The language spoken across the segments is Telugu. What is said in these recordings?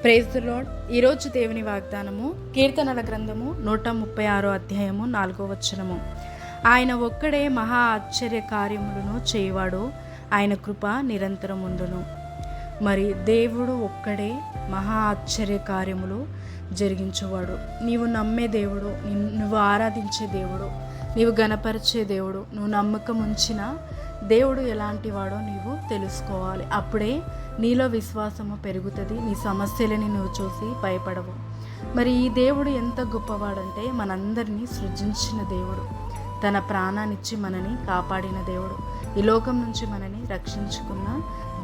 Praise the lord. ఈరోజు దేవుని వాగ్దానము కీర్తనల గ్రంథము 136 అధ్యాయము 4వ వచనము. ఆయన ఒక్కడే మహా ఆశ్చర్య కార్యములను చేయవాడు, ఆయన కృప నిరంతరం ఉండును. మరి దేవుడు ఒక్కడే మహా ఆశ్చర్య కార్యములు జరిగించేవాడు. నీవు నమ్మే దేవుడు, నువ్వు ఆరాధించే దేవుడు, నీవు గణపరిచే దేవుడు, నువ్వు నమ్మకం ఉంచిన దేవుడు ఎలాంటి వాడో నీవు తెలుసుకోవాలి. అప్పుడే నీలో విశ్వాసము పెరుగుతుంది. నీ సమస్యలని నువ్వు చూసి భయపడవు. మరి ఈ దేవుడు ఎంత గొప్పవాడంటే మనందరినీ సృజించిన దేవుడు, తన ప్రాణాన్నిచ్చి మనని కాపాడిన దేవుడు, ఈ లోకం నుంచి మనని రక్షించుకున్న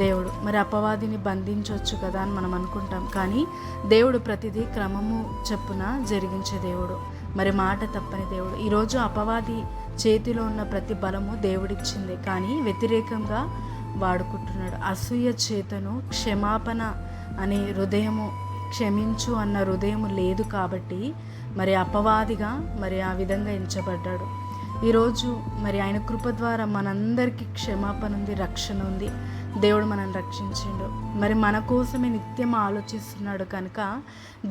దేవుడు. మరి అపవాదిని బంధించవచ్చు కదా అని మనం అనుకుంటాం, కానీ దేవుడు ప్రతిదీ క్రమము చెప్పున జరిగించే దేవుడు, మరి మాట తప్పని దేవుడు. ఈరోజు అపవాది చేతిలో ఉన్న ప్రతి బలము దేవుడిచ్చిందే, కానీ వ్యతిరేకంగా వాడుకుంటున్నాడు. అసూయ చేతను క్షమాపణ అనే హృదయము, క్షమించు అన్న హృదయము లేదు కాబట్టి మరి అపవాదిగా మరి ఆ విధంగా ఎంచబడ్డాడు. ఈరోజు మరి ఆయన కృప ద్వారా మనందరికీ క్షమాపణ ఉంది, రక్షణ ఉంది. దేవుడు మనల్ని రక్షించిండు. మరి మన కోసమే నిత్యం ఆలోచిస్తున్నాడు కనుక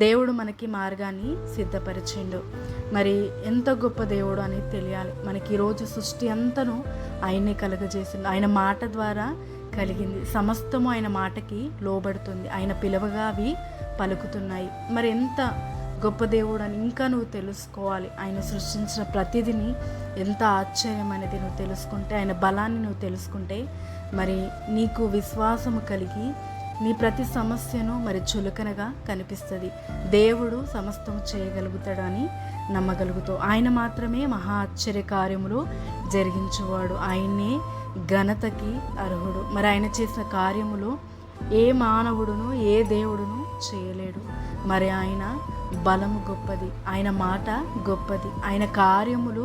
దేవుడు మనకి మార్గాన్ని సిద్ధపరిచిండు. మరి ఎంత గొప్ప దేవుడు అనేది తెలియాలి మనకి. ఈరోజు సృష్టి అంతను ఆయనే కలుగజేసిండు. ఆయన మాట ద్వారా కలిగింది. సమస్తము ఆయన మాటకి లోబడుతుంది. ఆయన పిలవగా అవి పలుకుతున్నాయి. మరి ఎంత గొప్ప దేవుడు అని ఇంకా నువ్వు తెలుసుకోవాలి. ఆయన సృష్టించిన ప్రతిదిని ఎంత ఆశ్చర్యం అనేది నువ్వు తెలుసుకుంటే, ఆయన బలాన్ని నువ్వు తెలుసుకుంటే మరి నీకు విశ్వాసము కలిగి నీ ప్రతి సమస్యను మరి చులకనగా కనిపిస్తుంది. దేవుడు సమస్తము చేయగలుగుతాడని నమ్మగలుగుతావు. ఆయన మాత్రమే మహా ఆశ్చర్య కార్యములు జరిగించేవాడు. ఆయన్నే ఘనతకి అర్హుడు. మరి ఆయన చేసిన కార్యములు ఏ మానవుడును ఏ దేవుడును చేయలేడు. మరి ఆయన బలము గొప్పది, ఆయన మాట గొప్పది, ఆయన కార్యములు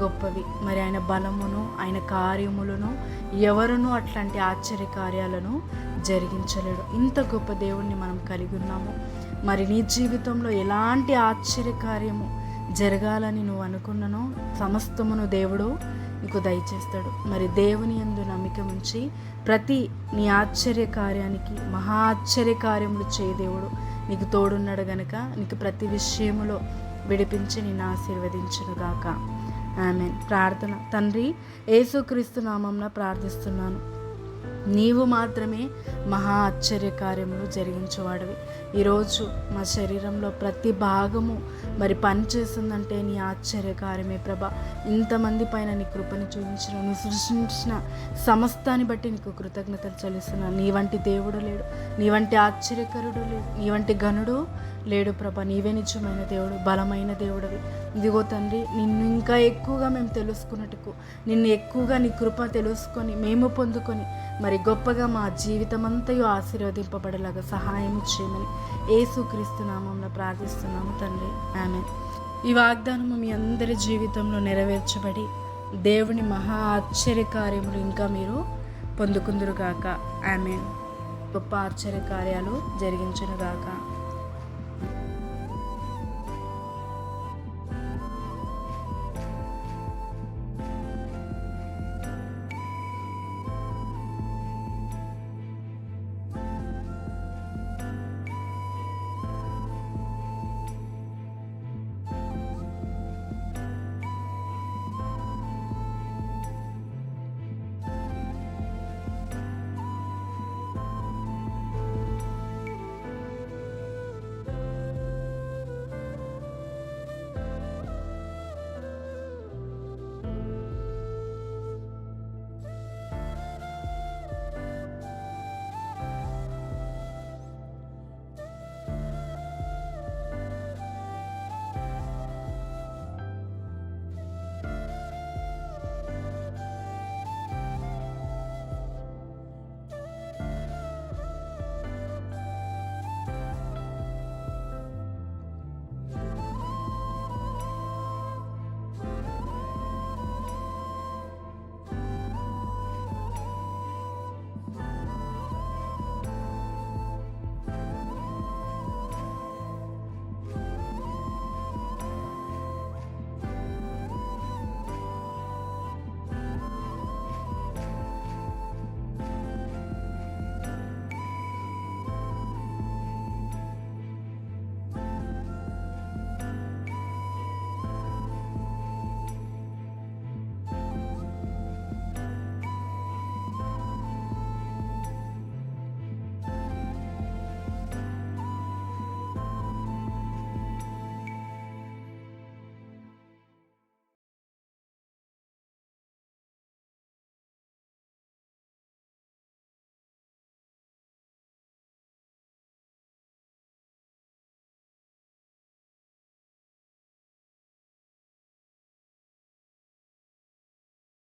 గొప్పవి. మరి ఆయన బలమును ఆయన కార్యములను ఎవరునూ అట్లాంటి ఆశ్చర్య కార్యాలను జరిగించలేడు. ఇంత గొప్ప దేవుణ్ణి మనం కలిగి ఉన్నాము. మరి నీ జీవితంలో ఎలాంటి ఆశ్చర్య కార్యము జరగాలని నువ్వు అనుకున్నానో సమస్తమును దేవుడు నీకు దయచేస్తాడు. మరి దేవుని యందు నమ్మిక ఉంచి ప్రతి నీ ఆశ్చర్య కార్యానికి మహా ఆశ్చర్య కార్యములు చేయ దేవుడు నీకు తోడున్నాడు గనుక నీకు ప్రతి విషయములో విడిపించి నిన్ను ఆశీర్వదించునుగాక. ఆమేన్. ప్రార్థన. తండ్రి, యేసుక్రీస్తు నామమున ప్రార్థిస్తున్నాను. నీవు మాత్రమే మహా ఆశ్చర్య కార్యములు జరిగించేవాడివి. ఈరోజు మా శరీరంలో ప్రతి భాగము మరి పనిచేస్తుందంటే నీ ఆశ్చర్య కార్యమే ప్రభా. ఇంతమంది పైన నీ కృపను చూపించిన, నువ్వు సృష్టించిన సమస్తాన్ని బట్టి నీకు కృతజ్ఞతలు చెల్లిస్తున్నాను. నీ వంటి దేవుడు లేడు, నీ వంటి ఆశ్చర్యకరుడు లేడు, నీ వంటి ఘనుడు లేడు ప్రభా. నీవే నిజమైన దేవుడు, బలమైన దేవుడివి. ఇదిగో తండ్రి, నిన్ను ఇంకా ఎక్కువగా మేము తెలుసుకున్నట్టుకు, నిన్ను ఎక్కువగా నీ కృప తెలుసుకొని మేము పొందుకొని మరి గొప్పగా మా జీవితం అంతయు ఆశీర్వదింపబడేలాగా సహాయం చేయమని యేసుక్రీస్తు నామమున ప్రార్థిస్తున్నాము తండ్రి. ఆమేన్. ఈ వాగ్దానము మీ అందరి జీవితంలో నెరవేర్చబడి దేవుని మహా ఆశ్చర్య కార్యములు ఇంకా మీరు పొందుకుందురుగాక. ఆమేన్. గొప్ప ఆశ్చర్య కార్యాలు జరిగించునుగాక.